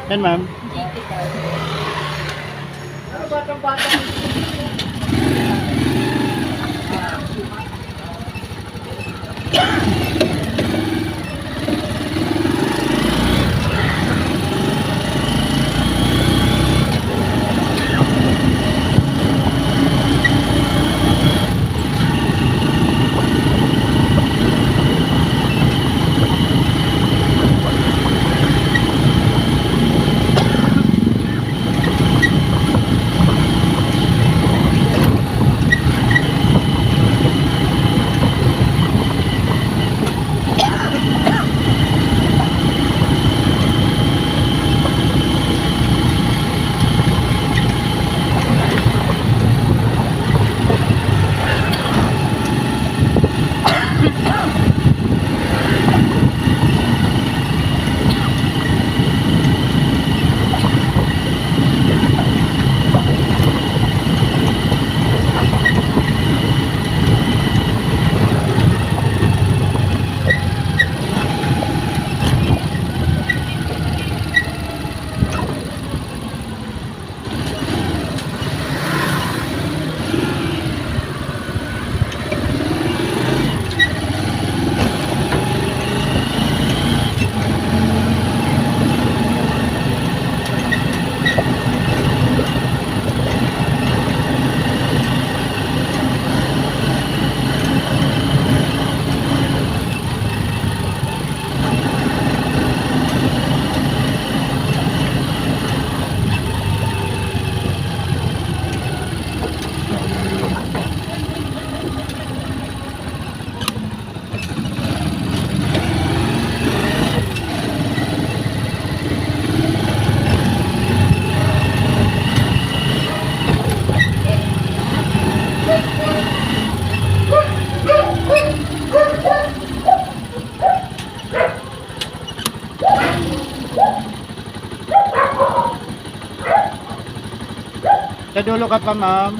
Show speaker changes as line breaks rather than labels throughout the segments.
Yan ma'am. Sa dulo ka pa ma'am.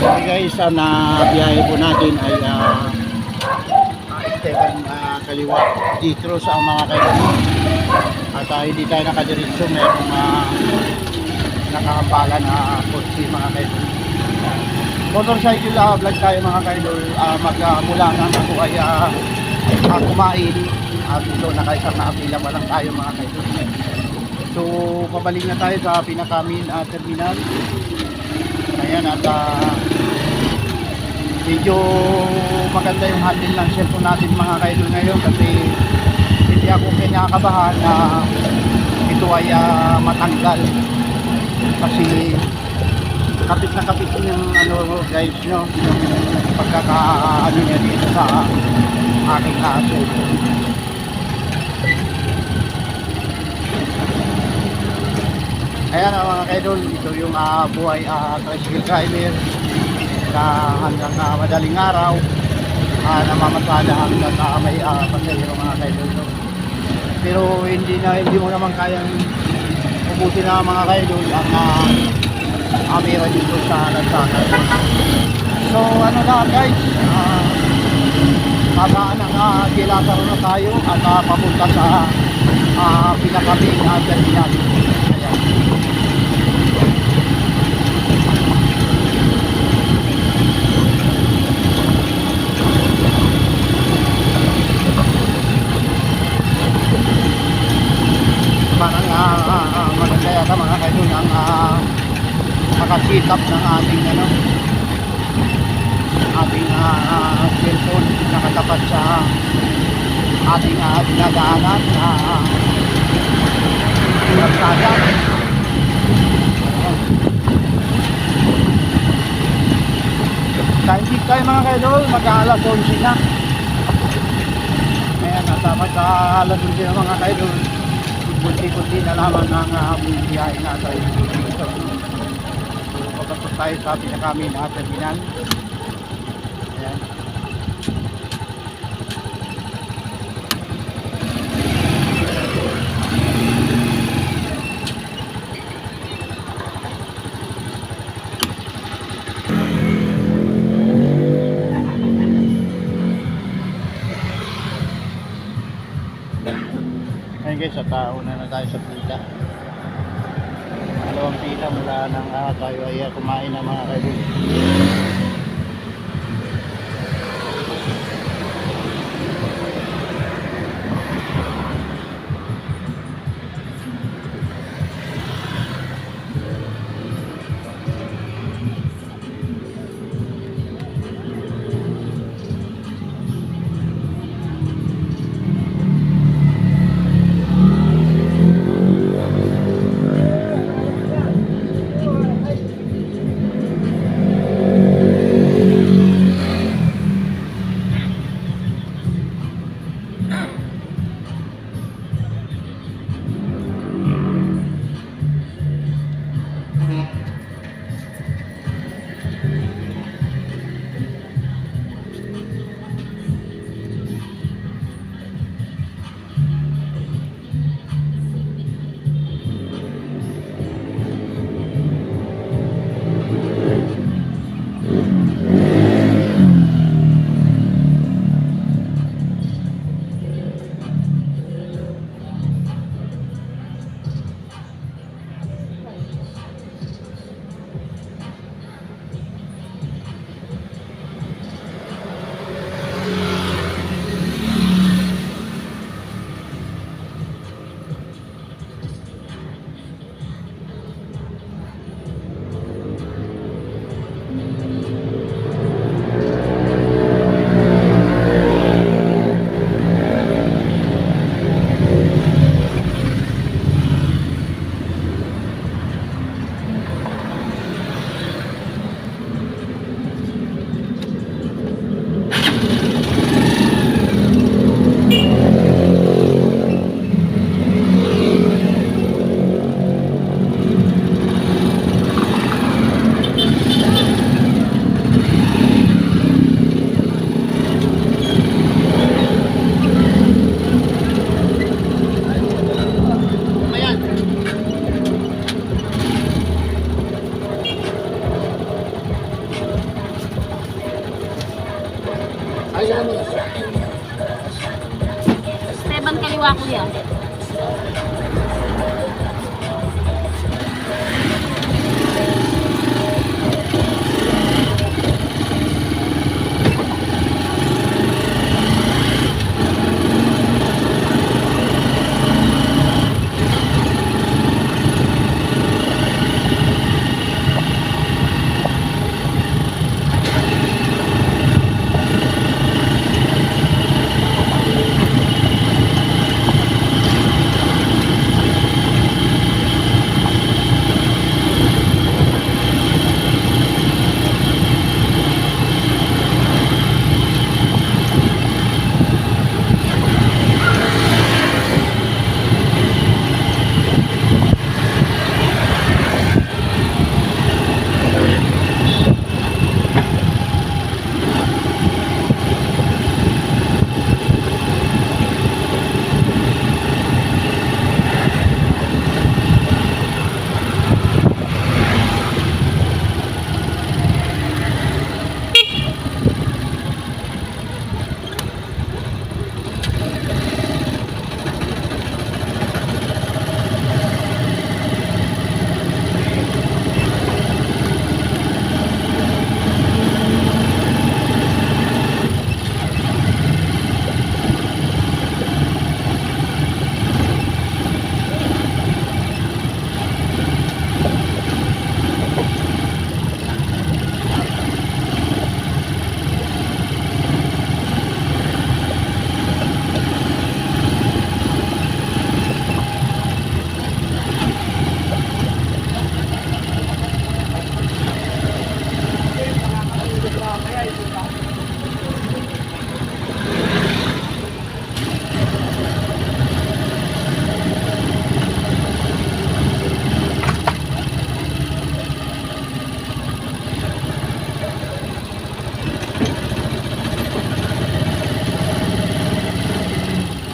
Okay guys, ang biyahe po natin ay kaliwa dito sa mga kaibigan. At hindi tayo nakadiretso, mayroong nakakapala na kotse mga kaibigan. Motorcycle vlog tayo mga kaidol. Mula nang ako ay kumain at ito nakaisang naapila pa lang tayo mga kaidol. So pabalik na tayo sa pinakamin terminal. Ayan at medyo maganda yung handle ng cellphone natin mga kaidol ngayon kasi hindi ako kinakabahan na ito ay matanggal kasi kapit na kapit yung ano guys, no, yung pagkakaano niya dito sa aking aso. Ayan mga kaidol, ito yung buhay tricycle driver na hanggang madaling araw namamasada hanggang may pasahero mga kaidol, no? Pero hindi mo naman kayang ubusin na mga kaidol ang amira dito sa lansangan. So ano na guys, babaan ang Kilazaro na tayo at papunta sa pinakabing terminal. Ayan. Parang maganda yata mga kaidol ang nakasit-up ng ating ating cellphone nakatapat sa ating dinadaanan kalsada. Time check tayo mga kaidol, mag-aalas 11 na. Ayan, natapat sa alas 11 na mga kaidol. Kunti-kunti na naman ang biyahe natin. Papasok tayo sa pinakamin terminal. Ayan. guys at una na tayo sa pila. Dalawang pila mula nang tayo ay kumain ng mga kaibigan.
Esteban kaliwa kuya.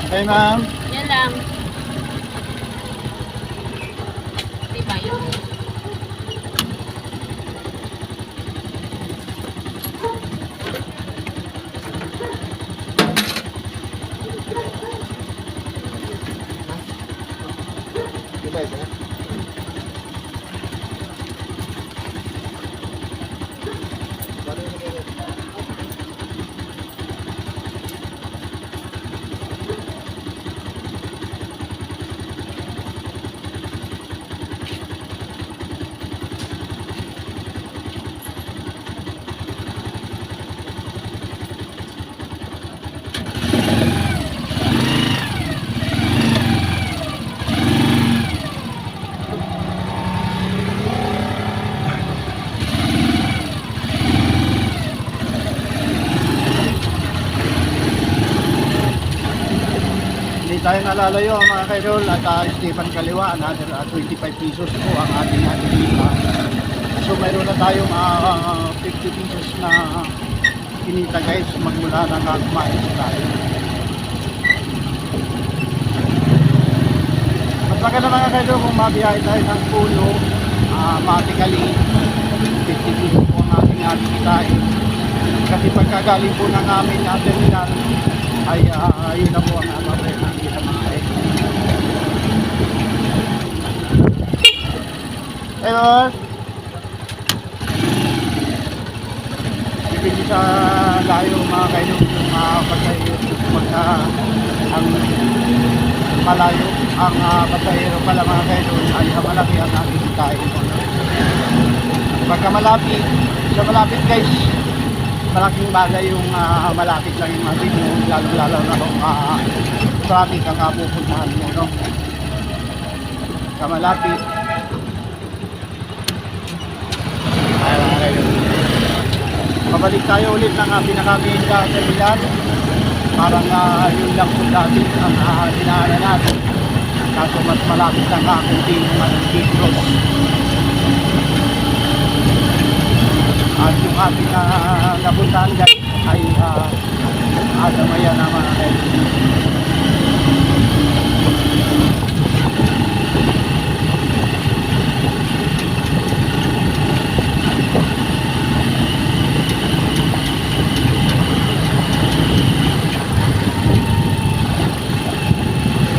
Hey ma'am.
Yan lang. Diba yun?
pwede. Hindi tayo nalalayo mga kaidol at Stephen Kaliwa, another 25 pesos po ang ating kita. So mayroon na tayong 50 pesos na kinita guys magmula na kumain tayo. Mas maganda mga kaidol kung mabiyahe tayo ng pulo, matikali 50 pesos po ang ating kitain. Kasi pagkagaling po ng amin na terminal ay yun na po ang amabay ng kita mga kaidol. Hello! Depende sa layo mga kaidol yung pasahero pagka ang malayo ang pasahero pala mga kaidol ay malaki ang ating kitain. Pagka malapit, sa malapit guys, malaking bagay yung malapit lang yung ating lalo na kung traffic ang pupuntahan mo, no? Sa malapit ay mga kaidol. Pabalik tayo ulit ng pinaka-main terminal. Parang yun lang po dati ang dinaanan natin. Kaso mas malapit lang kakunti yung gate cross. At yung ating napuntahan guys ay Adamaya na mga kaidol.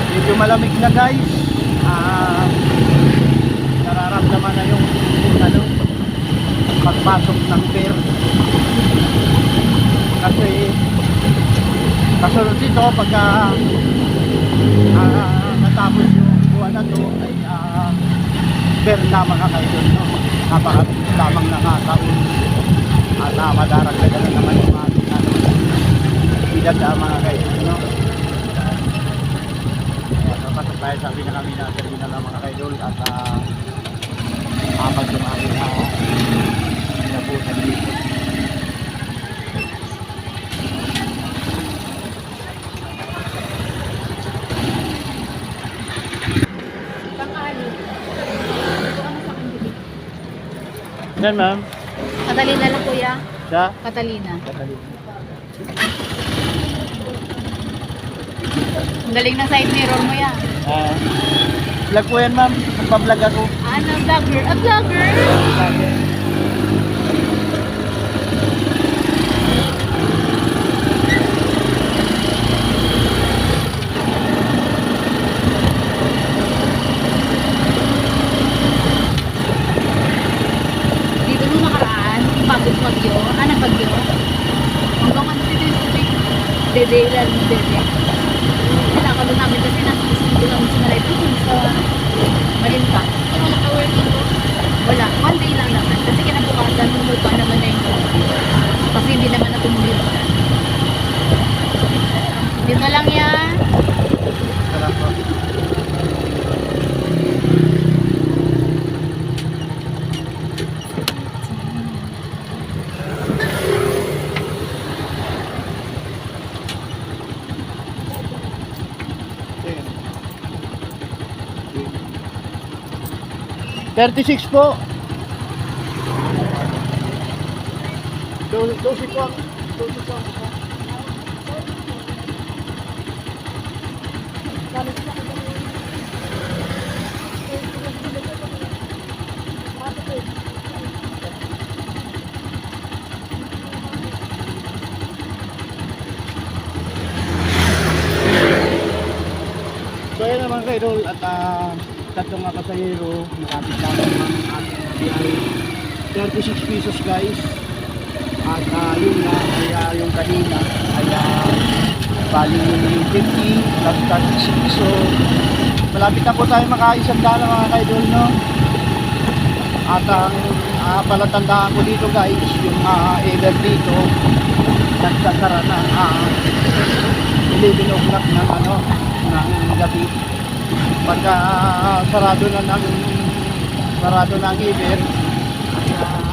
Medyo malamig na guys. Nararamdaman na yung pagpasok ng pier. Kasi kasunod dito pagka natapos yung buwan na to ay pier na mga kaidol, no? Napakabilis lamang na nga taon at madaragdagan na naman yung ating edad mga kaidol, no? Pasok tayo sa pinakami na terminal ng mga kaidol at apat yung aking pinabutan dito.
Pangkali. Ito ano sa akin bibig?
Yan ma'am.
Catalina lang kuya.
Siya?
Catalina.
Katalin.
Ang galing ng side mirror mo yan.
Vlog po yan ma'am. Nagpa-vlog ako.
Ano, vlogger? A vlogger? Dito nung nakaraan, pagod bagyo. Bagyo? Hanggang ano dito yung tubig? Dede, lalo dede. Pinakalo namin kasi nasa dito lang sa Malaypo sa Malinta. Wala ka work dito? Wala. One day lang naman. Kasi kinabukasan, humupa naman na yung tubig. Kasi hindi naman na tumulit. Dito lang yan.
Salamat po. $36 po. 12 po. 12 po. So ayan naman kayo at tatlong mga pasahero, malapit lang ang ating biyahe. 36 pesos guys. At yun nga, ay yung kanina ay bali 50 plus 36. So malapit na po tayo maka-isang dala mga kaidol, no? At ang palatandaan ko dito guys, yung either dito nagsasara na 11 o'clock ng ng gabi. Pagka sarado ng either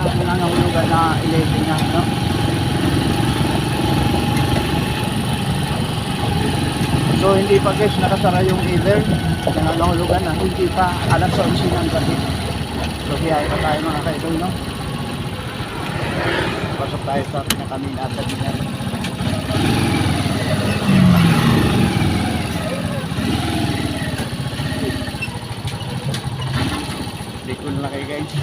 nangangulugan na 11 na, no? So hindi pa guys nakasara yung either, nangangulugan na, hindi pa alas 11 ng gabi. So biyahe pa tayo mga kaidol, no? Pasok tayo sa pinakamin at terminal. Likod na kayo guys.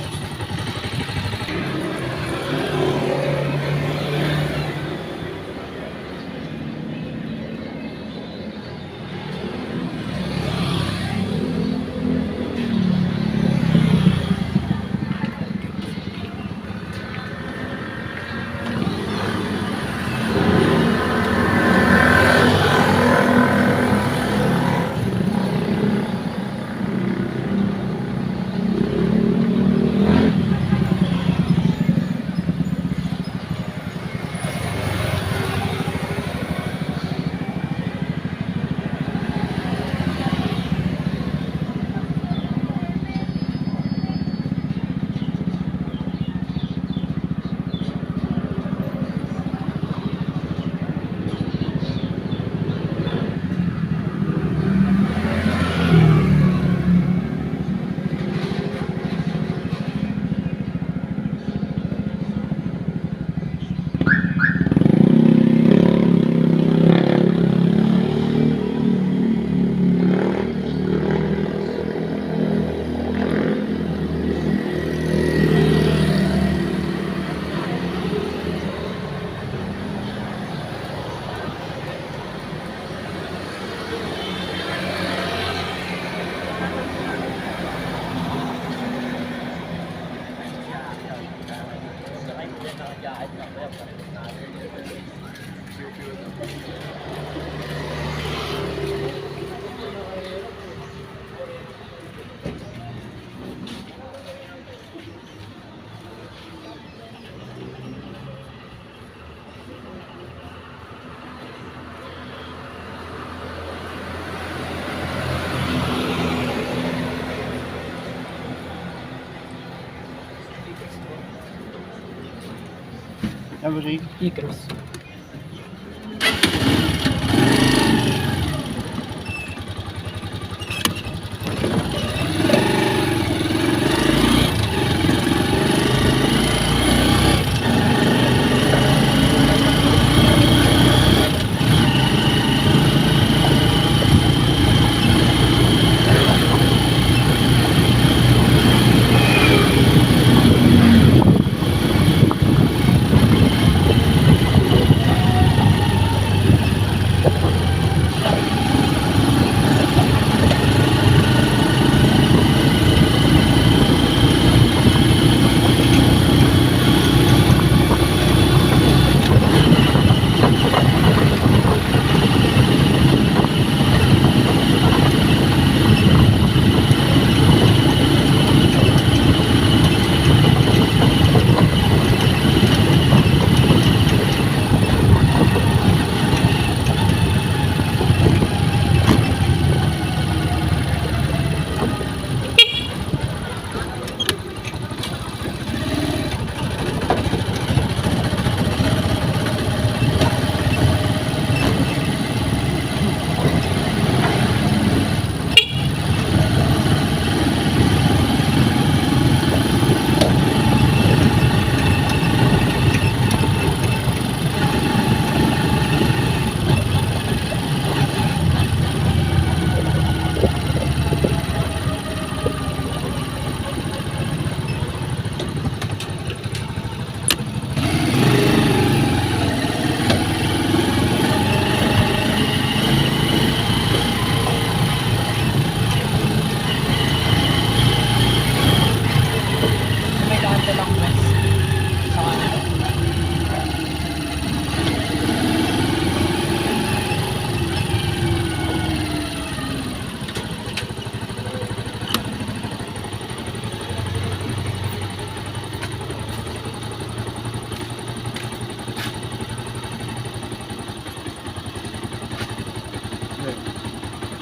Every
Icros.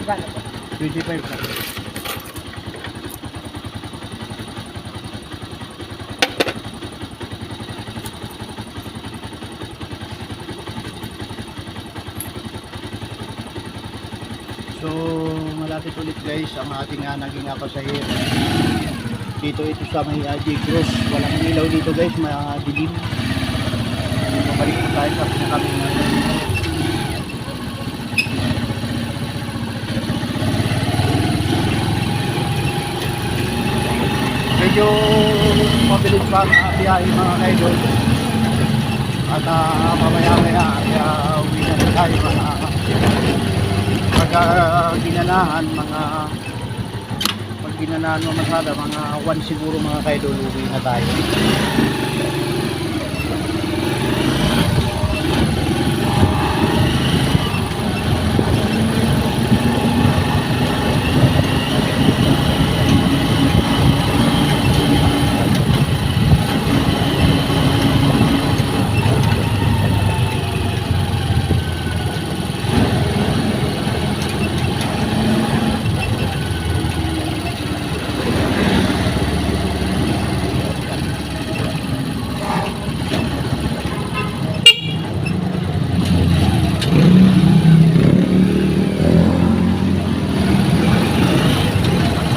Gano'n po.
25 na. So, malapit ulit guys ang ating naging pasahero. Dito ito sa may J Cross. Walang ilaw dito guys, madilim. Mabalik po tayo sa pinakabing natin. Medyo mabilis pa ang biyahe mga kaidol. At mamaya-maya ay uwi na rin tayo pagka ginanahan pag ginanahan mamasada mga 1 siguro mga kaidol uwi na tayo.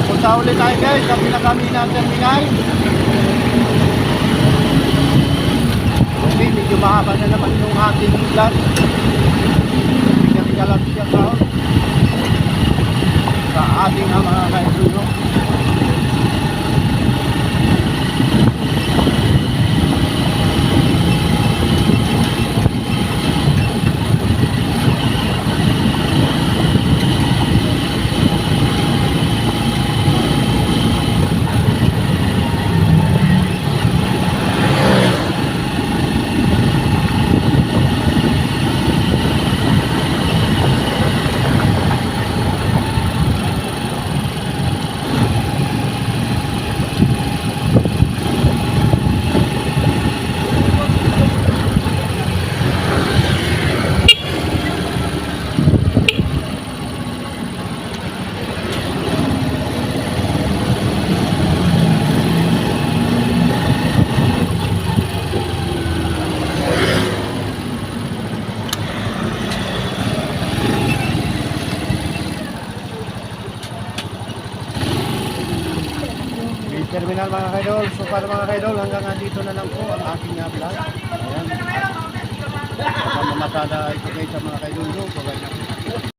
Punta ulit tayo guys sa pinakaminang terminal. Okay, medyo mahaba na naman yung ating vlog. Bigyan lang siya sa ating mga kaidol. Terminal mga kaidol. So para mga kaidol, hanggang dito na lang po ang aking vlog. Ayan. Mamasada ito guys sa mga kaidol. So,